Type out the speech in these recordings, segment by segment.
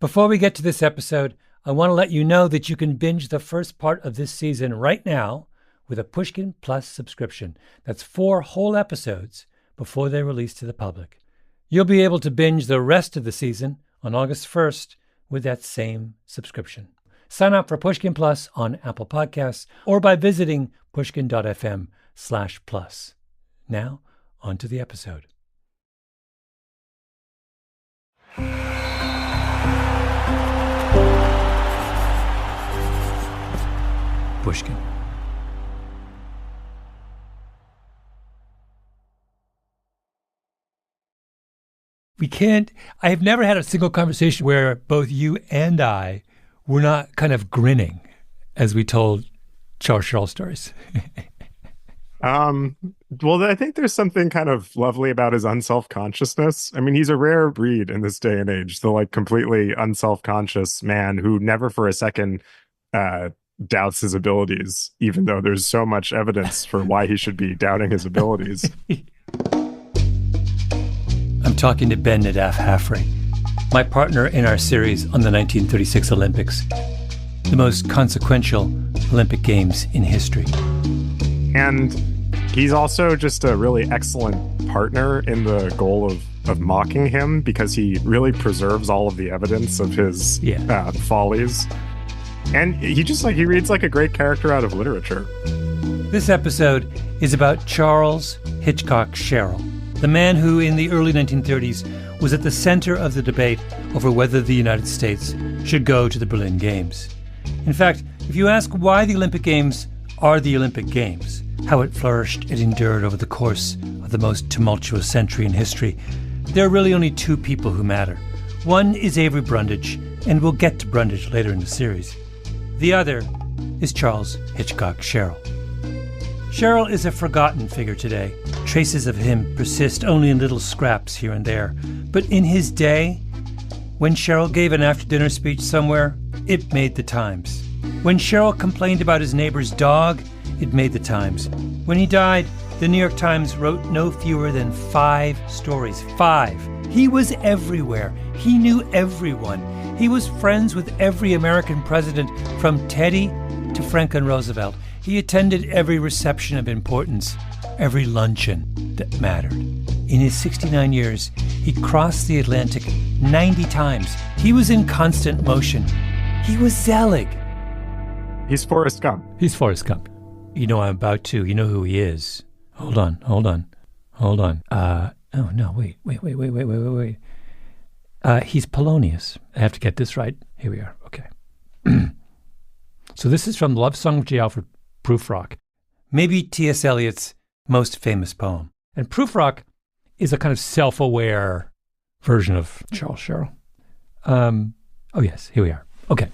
Before we get to this episode, I want to let you know that you can binge the first part of this season right now with a Pushkin Plus subscription. That's 4 whole episodes before they're released to the public. You'll be able to binge the rest of the season on August 1st with that same subscription. Sign up for Pushkin Plus on Apple Podcasts or by visiting pushkin.fm/plus. Now, on to the episode. Pushkin. I have never had a single conversation where both you and I were not kind of grinning as we told Charles Schirra stories. Well, I think there's something kind of lovely about his unself-consciousness. I mean, he's a rare breed in this day and age, the like completely unself-conscious man who never for a second doubts his abilities, even though there's so much evidence for why he should be doubting his abilities. I'm talking to Ben Nadaf Hafrey, my partner in our series on the 1936 Olympics, the most consequential Olympic Games in history. And he's also just a really excellent partner in the goal of mocking him, because he really preserves all of the evidence of his follies. And he reads like a great character out of literature. This episode is about Charles Hitchcock Sherrill, the man who in the early 1930s was at the center of the debate over whether the United States should go to the Berlin Games. In fact, if you ask why the Olympic Games are the Olympic Games, how it flourished and endured over the course of the most tumultuous century in history, there are really only 2 people who matter. One is Avery Brundage, and we'll get to Brundage later in the series. The other is Charles Hitchcock Sherrill. Sherrill is a forgotten figure today. Traces of him persist only in little scraps here and there. But in his day, when Sherrill gave an after-dinner speech somewhere, it made the Times. When Sherrill complained about his neighbor's dog, it made the Times. When he died, the New York Times wrote no fewer than 5 stories. 5. He was everywhere. He knew everyone. He was friends with every American president, from Teddy to Franklin Roosevelt. He attended every reception of importance, every luncheon that mattered. In his 69 years, he crossed the Atlantic 90 times. He was in constant motion. He was Zelig. He's Forrest Gump. He's Forrest Gump. You know who he is. Hold on. Oh, no, wait. He's Polonius. I have to get this right. Here we are. Okay. So this is from Love Song of J. Alfred Prufrock, maybe T.S. Eliot's most famous poem. And Prufrock is a kind of self-aware version of Charles Sherrill. Oh, yes, here we are. Okay.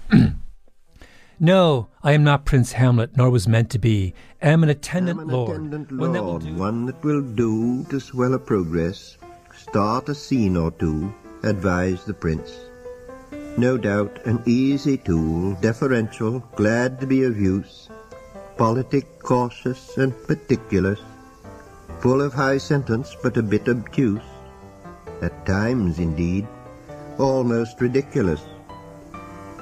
No, I am not Prince Hamlet, nor was meant to be. Am an attendant lord. One that will do to swell a progress, start a scene or two, advise the prince. No doubt an easy tool, deferential, glad to be of use, politic, cautious, and meticulous, full of high sentence, but a bit obtuse, at times, indeed, almost ridiculous,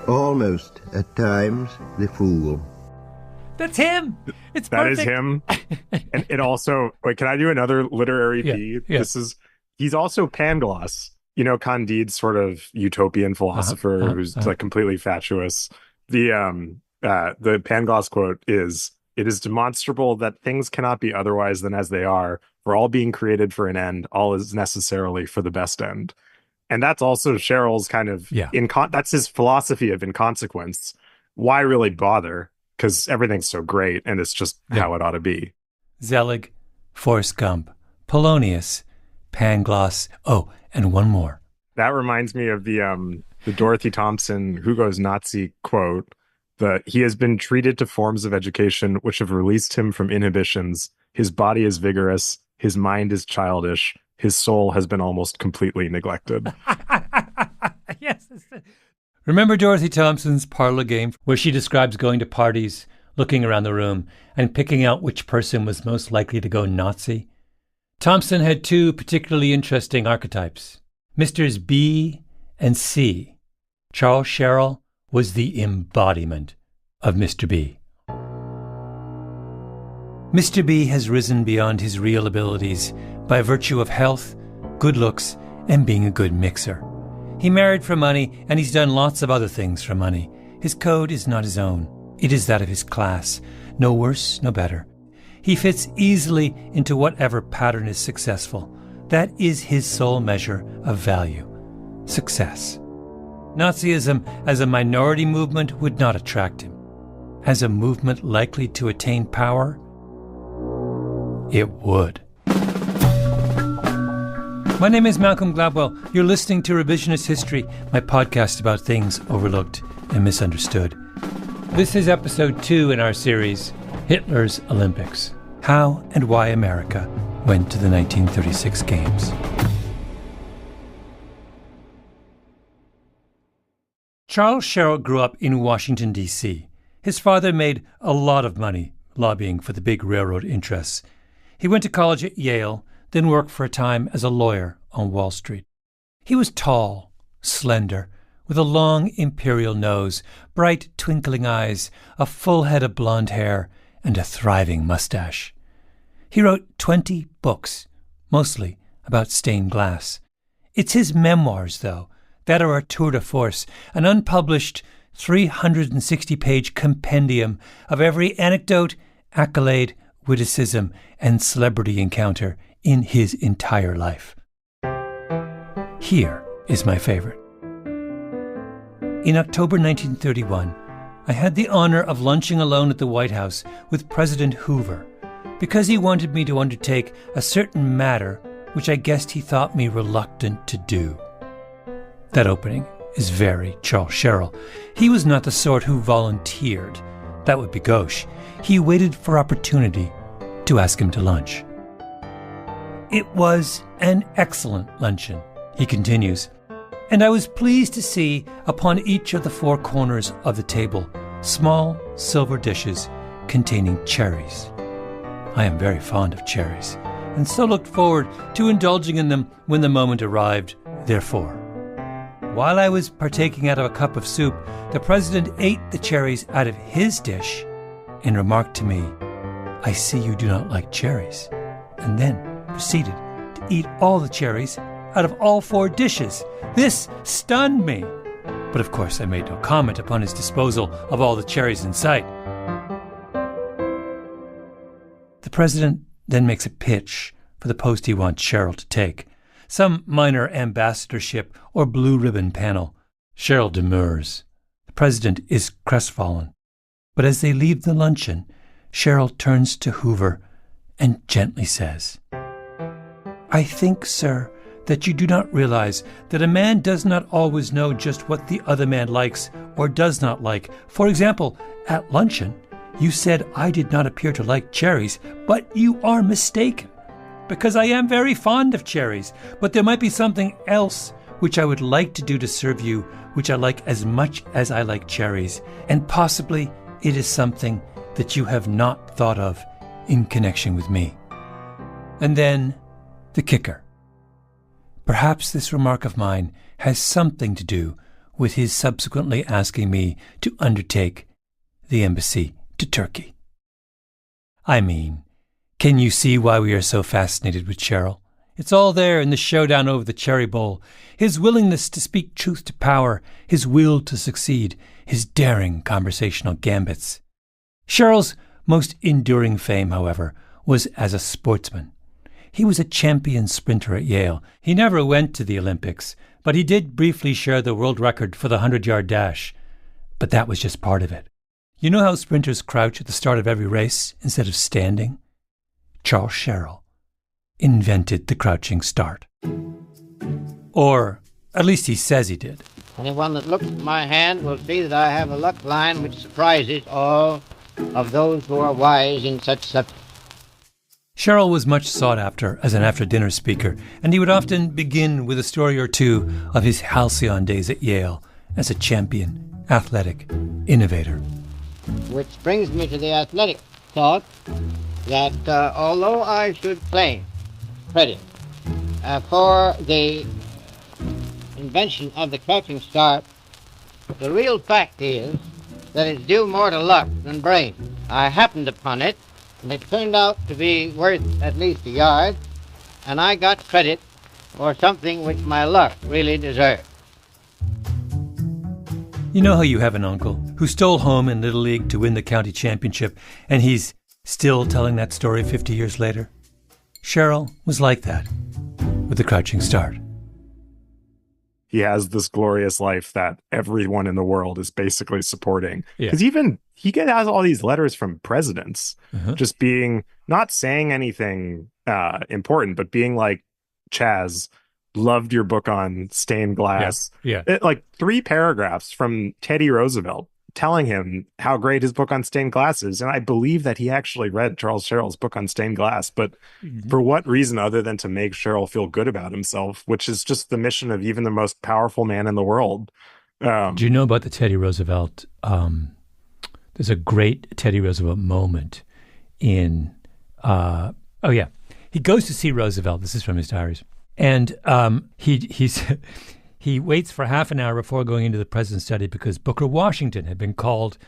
almost, at times, the fool. That's him! It's that perfect. Is him. And it also, wait, can I do another literary feed? Yeah. He's also Pangloss. You know, Candide's sort of utopian philosopher who's like completely fatuous. The Pangloss quote is, "It is demonstrable that things cannot be otherwise than as they are, for all being created for an end, all is necessarily for the best end." And that's also Sherrill's kind of, that's his philosophy of inconsequence. Why really bother? Because everything's so great and it's just how it ought to be. Zelig, Forrest Gump, Polonius, Pangloss. Oh, and one more. That reminds me of the Dorothy Thompson Hugo's Nazi quote, that he has been treated to forms of education which have released him from inhibitions. His body is vigorous. His mind is childish. His soul has been almost completely neglected. Yes. Remember Dorothy Thompson's parlor game where she describes going to parties, looking around the room, and picking out which person was most likely to go Nazi? Thompson had 2 particularly interesting archetypes, Misters B and C. Charles Sherrill was the embodiment of Mr. B. Mr. B has risen beyond his real abilities by virtue of health, good looks, and being a good mixer. He married for money, and he's done lots of other things for money. His code is not his own. It is that of his class. No worse, no better. He fits easily into whatever pattern is successful. That is his sole measure of value. Success. Nazism as a minority movement would not attract him. As a movement likely to attain power, it would. My name is Malcolm Gladwell. You're listening to Revisionist History, my podcast about things overlooked and misunderstood. This is episode 2 in our series, Hitler's Olympics: How and Why America Went to the 1936 Games. Charles Sherrill grew up in Washington, D.C. His father made a lot of money lobbying for the big railroad interests. He went to college at Yale, then worked for a time as a lawyer on Wall Street. He was tall, slender, with a long imperial nose, bright twinkling eyes, a full head of blonde hair, and a thriving mustache. He wrote 20 books, mostly about stained glass. It's his memoirs, though, that are a tour de force, an unpublished 360-page compendium of every anecdote, accolade, witticism, and celebrity encounter in his entire life. Here is my favorite. In October 1931, I had the honor of lunching alone at the White House with President Hoover because he wanted me to undertake a certain matter which I guessed he thought me reluctant to do. That opening is very Charles Sherrill. He was not the sort who volunteered. That would be gauche. He waited for opportunity to ask him to lunch. It was an excellent luncheon, he continues, and I was pleased to see upon each of the 4 corners of the table small silver dishes containing cherries. I am very fond of cherries, and so looked forward to indulging in them when the moment arrived. Therefore, while I was partaking out of a cup of soup, the president ate the cherries out of his dish and remarked to me, "I see you do not like cherries," and then proceeded to eat all the cherries out of all 4 dishes. This stunned me. But of course I made no comment upon his disposal of all the cherries in sight. The president then makes a pitch for the post he wants Sherrill to take. Some minor ambassadorship or blue ribbon panel. Sherrill demurs. The president is crestfallen. But as they leave the luncheon, Sherrill turns to Hoover and gently says, "I think, sir, that you do not realize that a man does not always know just what the other man likes or does not like. For example, at luncheon, you said I did not appear to like cherries, but you are mistaken, because I am very fond of cherries, but there might be something else which I would like to do to serve you, which I like as much as I like cherries, and possibly it is something that you have not thought of in connection with me." And then the kicker. Perhaps this remark of mine has something to do with his subsequently asking me to undertake the embassy to Turkey. I mean, can you see why we are so fascinated with Sherrill? It's all there in the showdown over the cherry bowl. His willingness to speak truth to power, his will to succeed, his daring conversational gambits. Sherrill's most enduring fame, however, was as a sportsman. He was a champion sprinter at Yale. He never went to the Olympics, but he did briefly share the world record for the 100-yard dash. But that was just part of it. You know how sprinters crouch at the start of every race instead of standing? Charles Sherrill invented the crouching start. Or at least he says he did. Anyone that looks at my hand will see that I have a luck line which surprises all of those who are wise in such subjects. Sherrill was much sought after as an after-dinner speaker, and he would often begin with a story or two of his halcyon days at Yale as a champion, athletic, innovator. Which brings me to the athletic thought that although I should claim credit for the invention of the crouching start, The real fact is that it's due more to luck than brain. I happened upon it, and it turned out to be worth at least a yard, and I got credit for something which my luck really deserved. You know how you have an uncle who stole home in Little League to win the county championship, and he's still telling that story 50 years later? Cheryl was like that with the Crouching Start. He has this glorious life that everyone in the world is basically supporting. Because even he has all these letters from presidents just being, not saying anything important, but being like, Chaz, loved your book on stained glass. Like 3 paragraphs from Teddy Roosevelt telling him how great his book on stained glass is. And I believe that he actually read Charles Sherrill's book on stained glass, but for what reason other than to make Sherrill feel good about himself, which is just the mission of even the most powerful man in the world. Do you know about the Teddy Roosevelt? There's a great Teddy Roosevelt moment in, he goes to see Roosevelt. This is from his diaries. And he waits for half an hour before going into the president's study because Booker Washington had been called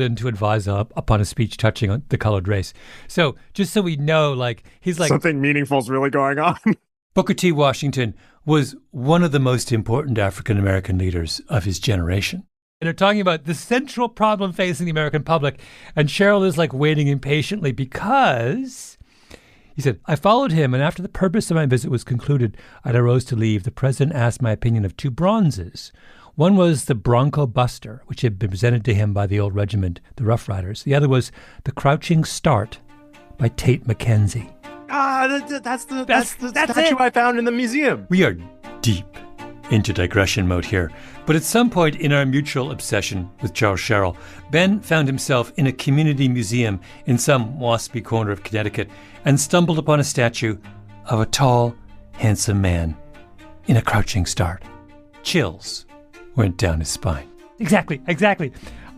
in to advise upon a speech touching on the colored race. So just so we know, he's like... something meaningful is really going on. Booker T. Washington was one of the most important African-American leaders of his generation. And they're talking about the central problem facing the American public. And Cheryl is waiting impatiently because... He said, I followed him, and after the purpose of my visit was concluded, I arose to leave. The president asked my opinion of 2 bronzes. One was the Bronco Buster, which had been presented to him by the old regiment, the Rough Riders. The other was the Crouching Start by Tate McKenzie. That's the statue I found in the museum. We are deep into digression mode here. But at some point in our mutual obsession with Charles Sherrill, Ben found himself in a community museum in some waspy corner of Connecticut and stumbled upon a statue of a tall, handsome man in a crouching start. Chills went down his spine. Exactly.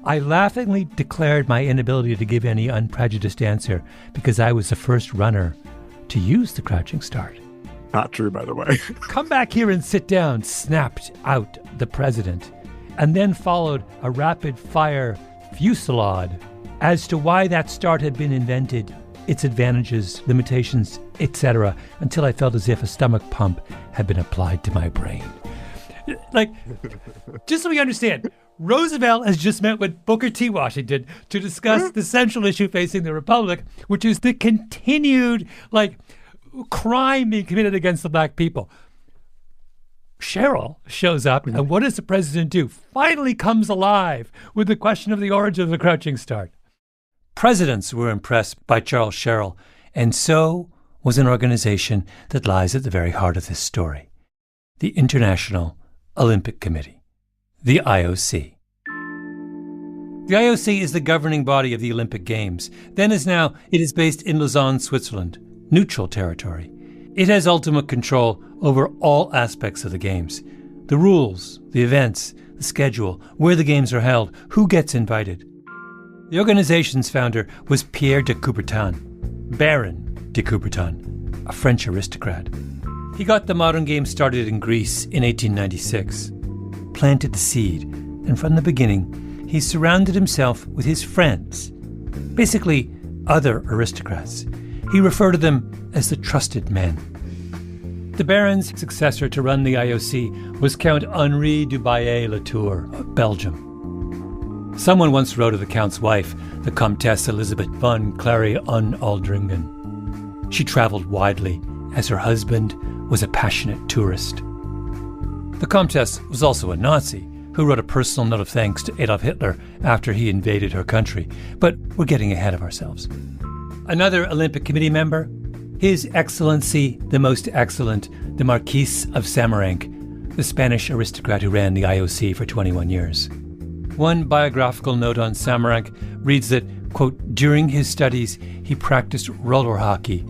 I laughingly declared my inability to give any unprejudiced answer because I was the first runner to use the crouching start. Not true, by the way. Come back here and sit down, snapped out the president, and then followed a rapid-fire fusillade as to why that start had been invented, its advantages, limitations, etc., until I felt as if a stomach pump had been applied to my brain. Just so we understand, Roosevelt has just met with Booker T. Washington to discuss the central issue facing the Republic, which is the continued, crime being committed against the black people. Cheryl shows up, and what does the president do? Finally comes alive with the question of the origin of the Crouching Start. Presidents were impressed by Charles Sherrill, and so was an organization that lies at the very heart of this story, the International Olympic Committee, the IOC. The IOC is the governing body of the Olympic Games. Then as now, it is based in Lausanne, Switzerland, neutral territory. It has ultimate control over all aspects of the games. The rules, the events, the schedule, where the games are held, who gets invited. The organization's founder was Pierre de Coubertin, Baron de Coubertin, a French aristocrat. He got the modern games started in Greece in 1896, planted the seed, and from the beginning, he surrounded himself with his friends, basically other aristocrats. He referred to them as the trusted men. The Baron's successor to run the IOC was Count Henri du Baillet-Latour of Belgium. Someone once wrote of the Count's wife, the Comtesse Elisabeth von Clary-on-Aldringen. She traveled widely, as her husband was a passionate tourist. The Comtesse was also a Nazi, who wrote a personal note of thanks to Adolf Hitler after he invaded her country. But we're getting ahead of ourselves. Another Olympic Committee member, His Excellency, the Most Excellent, the Marquis of Samaranch, the Spanish aristocrat who ran the IOC for 21 years. One biographical note on Samaranch reads that, quote, during his studies, he practiced roller hockey,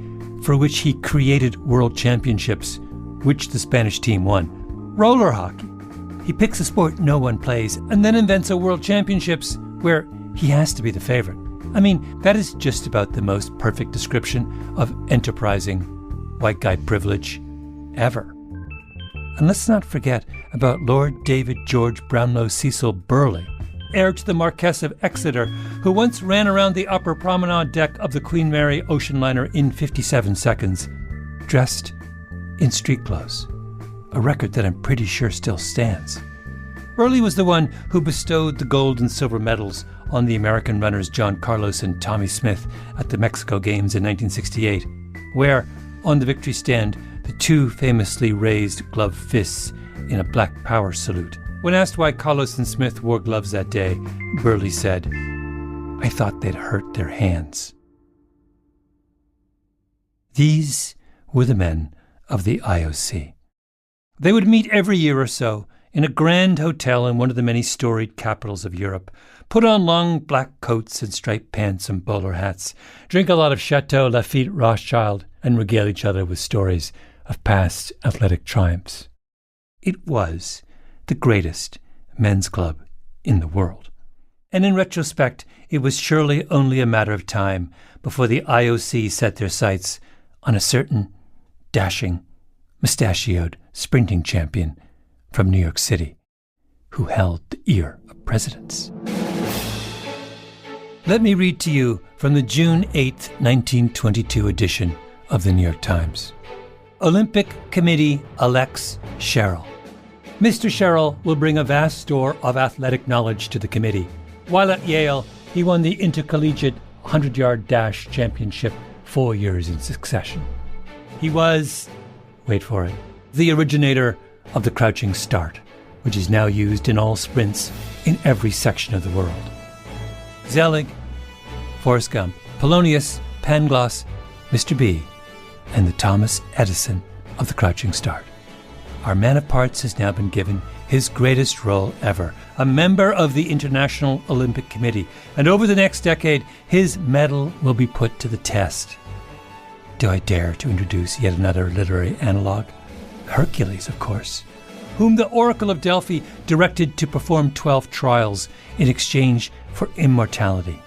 for which he created world championships, which the Spanish team won. Roller hockey. He picks a sport no one plays and then invents a world championships where he has to be the favorite. I mean, that is just about the most perfect description of enterprising white guy privilege ever. And let's not forget about Lord David George Brownlow Cecil Burleigh, heir to the Marquess of Exeter, who once ran around the upper promenade deck of the Queen Mary ocean liner in 57 seconds, dressed in street clothes, a record that I'm pretty sure still stands. Burleigh was the one who bestowed the gold and silver medals on the American runners John Carlos and Tommy Smith at the Mexico Games in 1968, where, on the victory stand, the two famously raised gloved fists in a Black Power salute. When asked why Carlos and Smith wore gloves that day, Burleigh said, "I thought they'd hurt their hands." These were the men of the IOC. They would meet every year or so in a grand hotel in one of the many storied capitals of Europe, put on long black coats and striped pants and bowler hats, drink a lot of Chateau Lafite Rothschild, and regale each other with stories of past athletic triumphs. It was the greatest men's club in the world. And in retrospect, it was surely only a matter of time before the IOC set their sights on a certain dashing, mustachioed sprinting champion from New York City who held the ear of presidents. Let me read to you from the June 8, 1922 edition of the New York Times. Olympic Committee elects Sherrill. Mr. Sherrill will bring a vast store of athletic knowledge to the committee. While at Yale, he won the intercollegiate 100-yard dash championship 4 years in succession. He was, wait for it, the originator of the crouching start, which is now used in all sprints in every section of the world. Zelig, Forrest Gump, Polonius, Pangloss, Mr. B, and the Thomas Edison of the crouching start. Our man of parts has now been given his greatest role ever, a member of the International Olympic Committee, and over the next decade, his medal will be put to the test. Do I dare to introduce yet another literary analog? Hercules, of course, whom the Oracle of Delphi directed to perform 12 trials in exchange for immortality.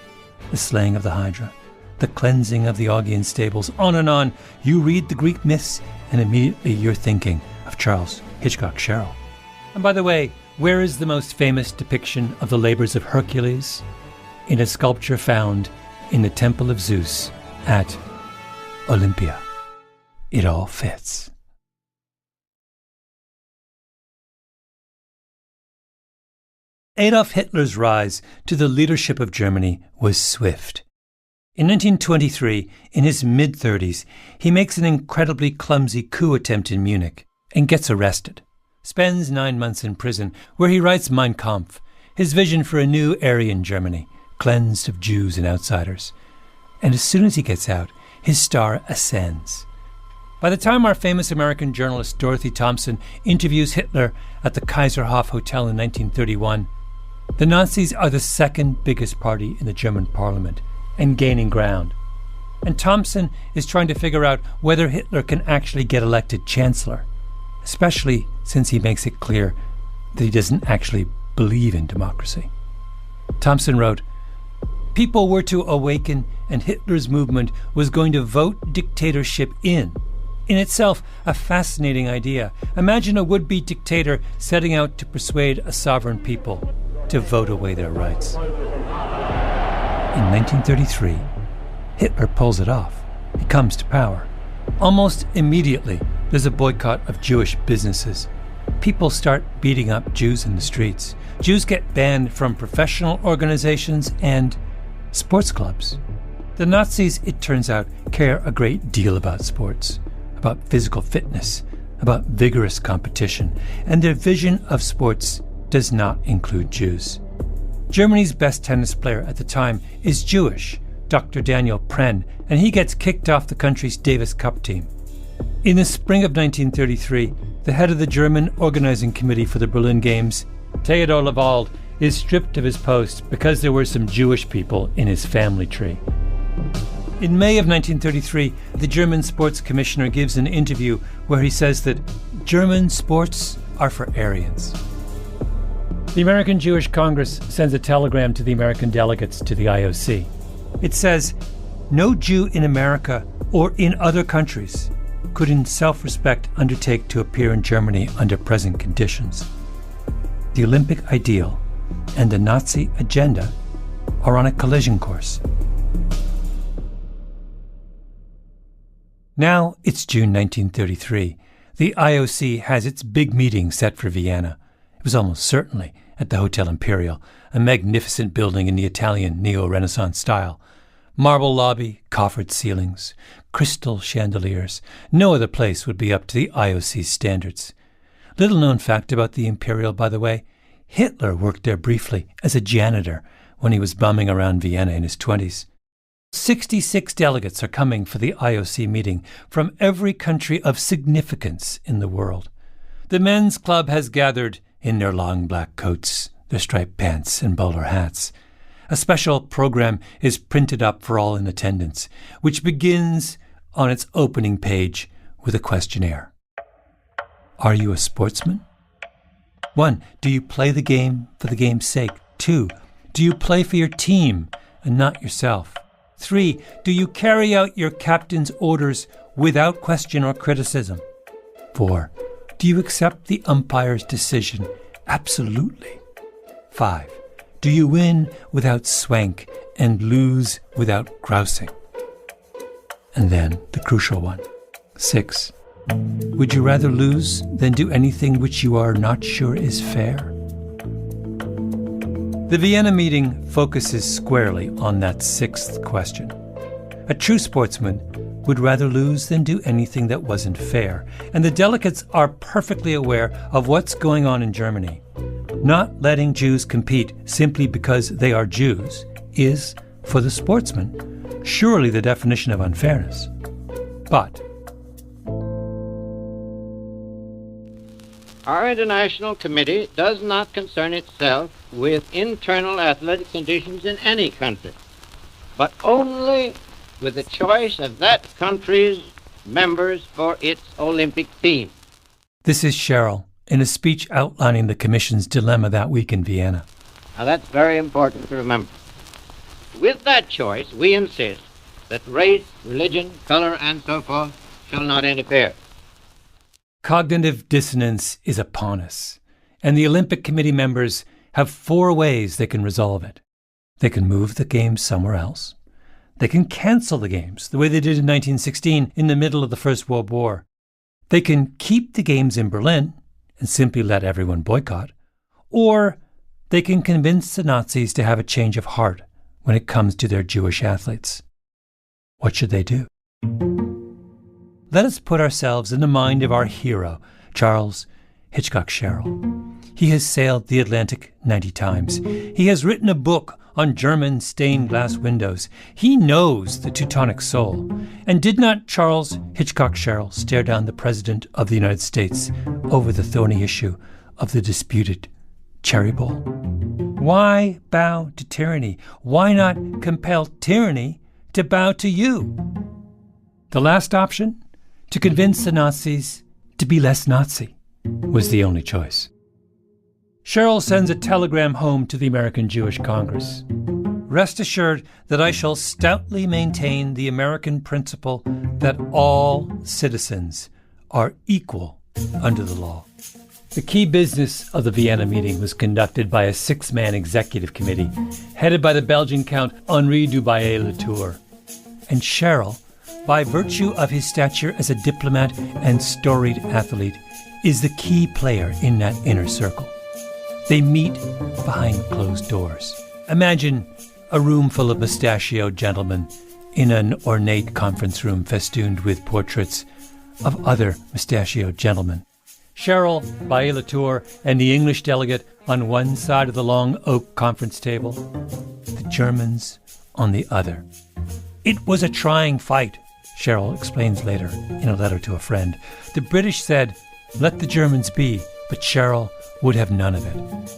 The slaying of the Hydra, the cleansing of the Augean stables, on and on. You read the Greek myths, and immediately you're thinking of Charles Hitchcock Sherrill. And by the way, where is the most famous depiction of the labors of Hercules? In a sculpture found in the Temple of Zeus at Olympia. It all fits. Adolf Hitler's rise to the leadership of Germany was swift. In 1923, in his mid-30s, he makes an incredibly clumsy coup attempt in Munich and gets arrested. Spends 9 months in prison, where he writes Mein Kampf, his vision for a new Aryan Germany, cleansed of Jews and outsiders. And as soon as he gets out, his star ascends. By the time our famous American journalist Dorothy Thompson interviews Hitler at the Kaiserhof Hotel in 1931, the Nazis are the second biggest party in the German parliament and gaining ground. And Thompson is trying to figure out whether Hitler can actually get elected chancellor, especially since he makes it clear that he doesn't actually believe in democracy. Thompson wrote, "People were to awaken, and Hitler's movement was going to vote dictatorship in. In itself, a fascinating idea. Imagine a would-be dictator setting out to persuade a sovereign people to vote away their rights." In 1933, Hitler pulls it off. He comes to power. Almost immediately, there's a boycott of Jewish businesses. People start beating up Jews in the streets. Jews get banned from professional organizations and sports clubs. The Nazis, it turns out, care a great deal about sports, about physical fitness, about vigorous competition, and their vision of sports does not include Jews. Germany's best tennis player at the time is Jewish, Dr. Daniel Prenn, and he gets kicked off the country's Davis Cup team. In the spring of 1933, the head of the German organizing committee for the Berlin Games, Theodor Lewald, is stripped of his post because there were some Jewish people in his family tree. In May of 1933, the German sports commissioner gives an interview where he says that German sports are for Aryans. The American Jewish Congress sends a telegram to the American delegates to the IOC. It says, "No Jew in America or in other countries could in self-respect undertake to appear in Germany under present conditions. The Olympic ideal and the Nazi agenda are on a collision course. Now it's June 1933. The IOC has its big meeting set for Vienna. It was almost certainly at the Hotel Imperial, a magnificent building in the Italian neo-Renaissance style. Marble lobby, coffered ceilings, crystal chandeliers. No other place would be up to the IOC's standards. Little known fact about the Imperial, by the way, Hitler worked there briefly as a janitor when he was bumming around Vienna in his 20s. 66 delegates are coming for the IOC meeting from every country of significance in the world. The men's club has gathered in their long black coats, their striped pants and bowler hats. A special program is printed up for all in attendance, which begins on its opening page with a questionnaire. Are you a sportsman? 1. Do you play the game for the game's sake? 2. Do you play for your team and not yourself? 3. Do you carry out your captain's orders without question or criticism? 4. Do you accept the umpire's decision absolutely? 5. Do you win without swank and lose without grousing? And then the crucial one. 6. Would you rather lose than do anything which you are not sure is fair? The Vienna meeting focuses squarely on that sixth question. A true sportsman would rather lose than do anything that wasn't fair, and the delegates are perfectly aware of what's going on in Germany. Not letting Jews compete simply because they are Jews is, for the sportsman, surely the definition of unfairness. But our international committee does not concern itself with internal athletic conditions in any country, but only with the choice of that country's members for its Olympic team. This is Cheryl in a speech outlining the Commission's dilemma that week in Vienna. Now that's very important to remember. With that choice, we insist that race, religion, color, and so forth shall not interfere. Cognitive dissonance is upon us, and the Olympic Committee members have 4 ways they can resolve it. They can move the Games somewhere else. They can cancel the Games, the way they did in 1916 in the middle of the First World War. They can keep the Games in Berlin and simply let everyone boycott. Or they can convince the Nazis to have a change of heart when it comes to their Jewish athletes. What should they do? Let us put ourselves in the mind of our hero, Charles Hitchcock Sherrill. He has sailed the Atlantic 90 times. He has written a book on German stained glass windows. He knows the Teutonic soul. And did not Charles Hitchcock Sherrill stare down the President of the United States over the thorny issue of the disputed Cherry Bowl? Why bow to tyranny? Why not compel tyranny to bow to you? The last option? To convince the Nazis to be less Nazi was the only choice. Sherrill sends a telegram home to the American Jewish Congress. Rest assured that I shall stoutly maintain the American principle that all citizens are equal under the law. The key business of the Vienna meeting was conducted by a 6-man executive committee headed by the Belgian Count Henri Dubaillet-Latour. And Sherrill, by virtue of his stature as a diplomat and storied athlete, is the key player in that inner circle. They meet behind closed doors. Imagine a room full of mustachioed gentlemen in an ornate conference room festooned with portraits of other mustachioed gentlemen. Sherrill, Dubaillet-Latour, and the English delegate on one side of the long oak conference table, the Germans on the other. It was a trying fight, Sherrill explains later in a letter to a friend. The British said, "Let the Germans be," but Sherrill would have none of it.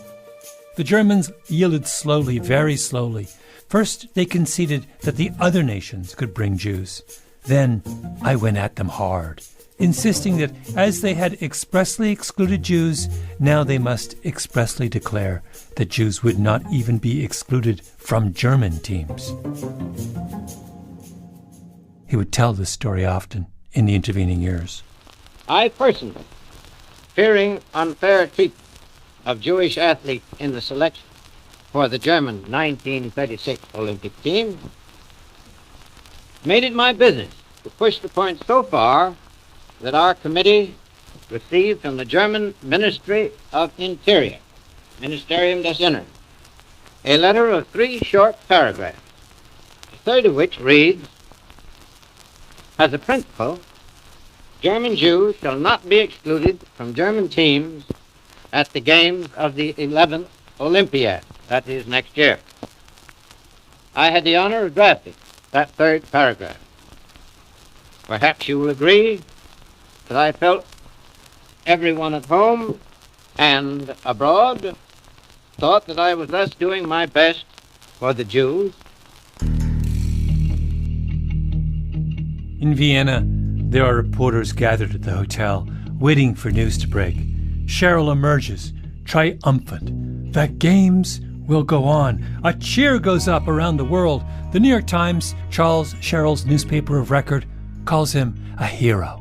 The Germans yielded slowly, very slowly. First, they conceded that the other nations could bring Jews. Then, I went at them hard, insisting that as they had expressly excluded Jews, now they must expressly declare that Jews would not even be excluded from German teams. He would tell this story often in the intervening years. I personally, fearing unfair treatment of Jewish athletes in the selection for the German 1936 Olympic team, made it my business to push the point so far that our committee received from the German Ministry of Interior, Ministerium des Innern, a letter of 3 short paragraphs, the third of which reads, "As a principle, German Jews shall not be excluded from German teams at the games of the 11th Olympiad," that is next year. I had the honor of drafting that third paragraph. Perhaps you will agree that I felt everyone at home and abroad thought that I was thus doing my best for the Jews. In Vienna, there are reporters gathered at the hotel, waiting for news to break. Cheryl emerges, triumphant. The games will go on. A cheer goes up around the world. The New York Times, Cheryl's newspaper of record, calls him a hero.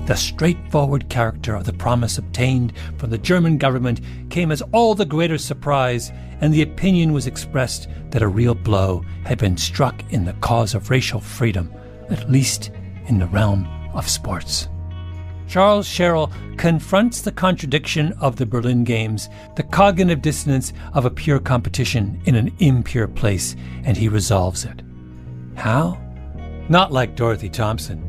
The straightforward character of the promise obtained from the German government came as all the greater surprise, and the opinion was expressed that a real blow had been struck in the cause of racial freedom, at least in the realm of sports. Charles Sherrill confronts the contradiction of the Berlin Games, the cognitive dissonance of a pure competition in an impure place, and he resolves it. How? Not like Dorothy Thompson.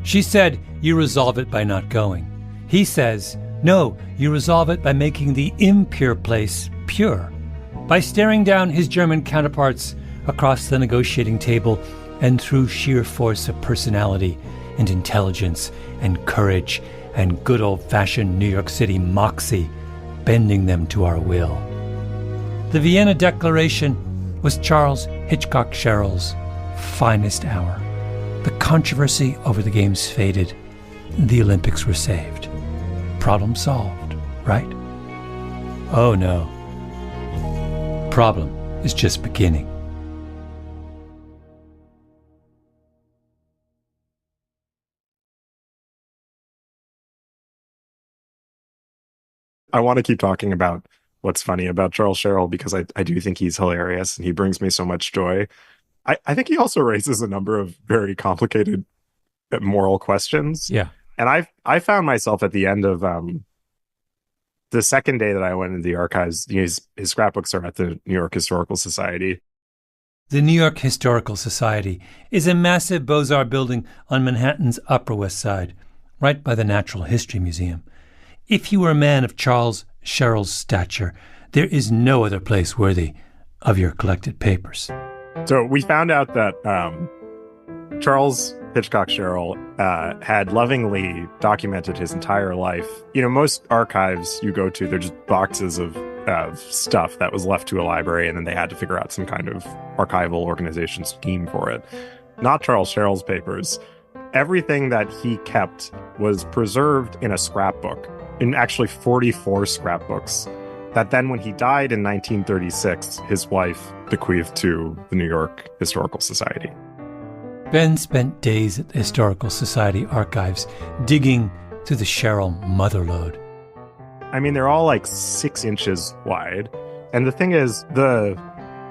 She said, you resolve it by not going. He says, no, you resolve it by making the impure place pure, by staring down his German counterparts across the negotiating table and through sheer force of personality and intelligence and courage and good old-fashioned New York City moxie, bending them to our will. The Vienna Declaration was Charles Hitchcock Sherrill's finest hour. The controversy over the games faded. The Olympics were saved. Problem solved, right? Oh no. Problem is just beginning. I want to keep talking about what's funny about Charles Sherrill because I do think he's hilarious and he brings me so much joy. I think he also raises a number of very complicated moral questions. Yeah. And I found myself at the end of the second day that I went into the archives, his scrapbooks are at the New York Historical Society. The New York Historical Society is a massive Beaux-Arts building on Manhattan's Upper West Side, right by the Natural History Museum. If you were a man of Charles Sherrill's stature, there is no other place worthy of your collected papers. So we found out that Charles Hitchcock Sherrill had lovingly documented his entire life. Most archives you go to, they're just boxes of stuff that was left to a library, and then they had to figure out some kind of archival organization scheme for it. Not Charles Sherrill's papers. Everything that he kept was preserved in a scrapbook, in actually 44 scrapbooks, that then when he died in 1936, his wife bequeathed to the New York Historical Society. Ben spent days at the Historical Society archives digging through the Sherrill motherlode. I mean, they're all like 6 inches wide. And the thing is, the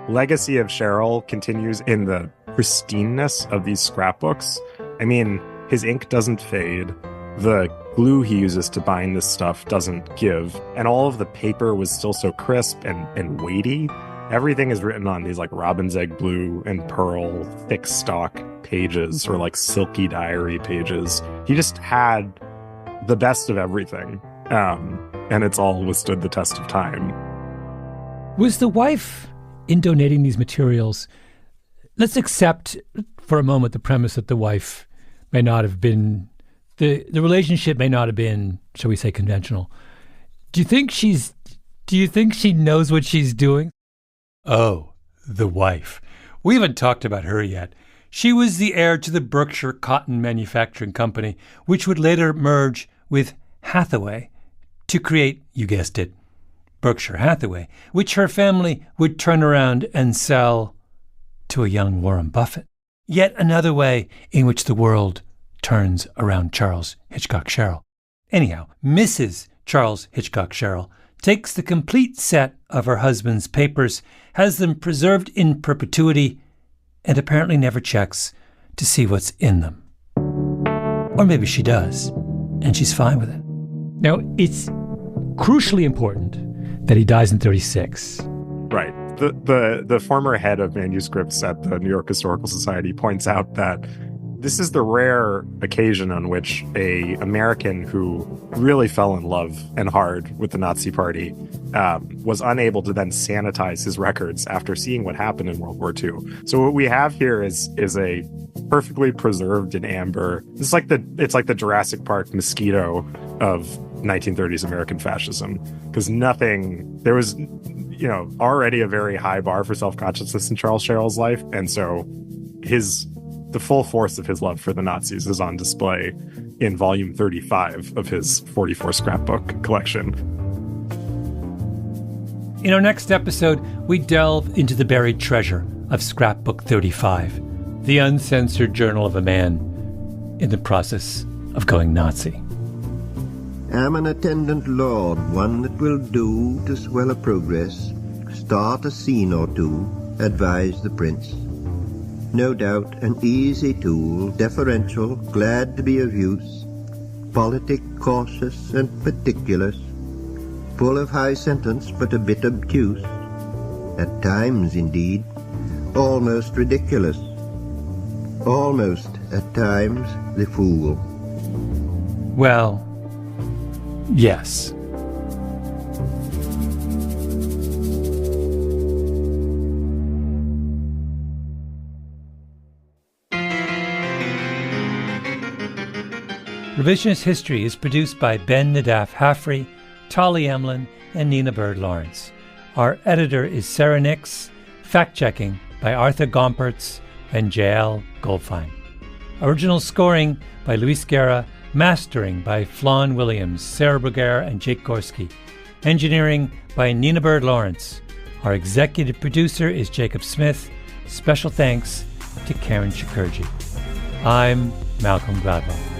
legacy of Sherrill continues in the pristineness of these scrapbooks. I mean, his ink doesn't fade. The glue he uses to bind this stuff doesn't give. And all of the paper was still so crisp and weighty. Everything is written on these like robin's egg blue and pearl thick stock pages, or like silky diary pages. He just had the best of everything. And it's all withstood the test of time. Was the wife, in donating these materials, let's accept for a moment the premise that the wife may not have been, the relationship may not have been, shall we say, conventional. Do you think she knows what she's doing? Oh, the wife. We haven't talked about her yet. She was the heir to the Berkshire Cotton Manufacturing Company, which would later merge with Hathaway to create, you guessed it, Berkshire Hathaway, which her family would turn around and sell to a young Warren Buffett. Yet another way in which the world turns around Charles Hitchcock Sherrill. Anyhow, Mrs. Charles Hitchcock Sherrill takes the complete set of her husband's papers, has them preserved in perpetuity, and apparently never checks to see what's in them. Or maybe she does, and she's fine with it. Now, it's crucially important that he dies in 36. Right. The former head of manuscripts at the New York Historical Society points out that this is the rare occasion on which a American who really fell in love and hard with the Nazi Party was unable to then sanitize his records after seeing what happened in World War II. So what we have here is a perfectly preserved in amber. It's like the Jurassic Park mosquito of 1930s American fascism, because there was already a very high bar for self-consciousness in Charles Sherrill's life, and so the full force of his love for the Nazis is on display in volume 35 of his 44 scrapbook collection. In our next episode, we delve into the buried treasure of Scrapbook 35, the uncensored journal of a man in the process of going Nazi. Am an attendant lord, one that will do to swell a progress, start a scene or two, advise the prince. No doubt an easy tool, deferential, glad to be of use, politic, cautious, and particulars, full of high sentence but a bit obtuse, at times indeed, almost ridiculous, almost at times the fool. Well, yes. Revisionist History is produced by Ben Nadaf Haffrey, Tolly Emlin, and Nina Bird Lawrence. Our editor is Sarah Nix, fact-checking by Arthur Gompertz and Jael Goldfein. Original scoring by Luis Guerra, mastering by Flawn Williams, Sarah Bruguera, and Jake Gorski. Engineering by Nina Bird Lawrence. Our executive producer is Jacob Smith. Special thanks to Karen Shakurji. I'm Malcolm Gladwell.